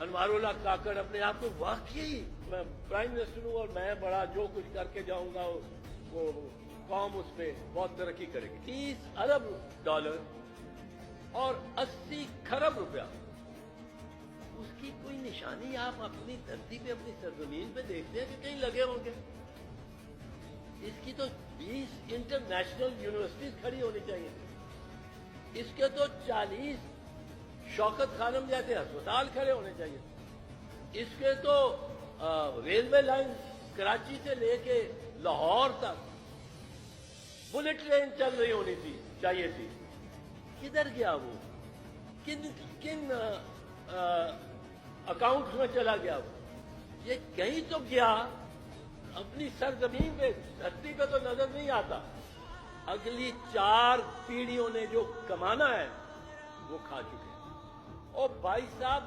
انواراللہ کاکڑ اپنے آپ کو واقعی میں پرائم منسٹر ہوں اور میں بڑا جو کچھ کر کے جاؤں گا وہ قوم اس پہ بہت ترقی کرے گی. 30 ارب ڈالر اور 80 کھرب روپیہ، اس کی کوئی نشانی آپ اپنی دھرتی پہ اپنی سرزمین پہ دیکھتے ہیں کہ کہیں لگے ہوں گے؟ اس کی تو 20 انٹرنیشنل یونیورسٹیز کھڑی ہونی چاہیے. اس کے تو 40 شوکت خانم جیسے ہسپتال کھڑے ہونے چاہیے. اس کے تو ریلوے لائن کراچی سے لے کے لاہور تک بلٹ ٹرین چل رہی ہونی تھی چاہیے تھی. کدھر گیا وہ؟ کن اکاؤنٹ میں چلا گیا وہ؟ یہ کہیں تو گیا، اپنی سرزمین پہ دھرتی پہ تو نظر نہیں آتا. اگلی 4 پیڑھیوں نے جو کمانا ہے وہ کھا چکے. اور بھائی صاحب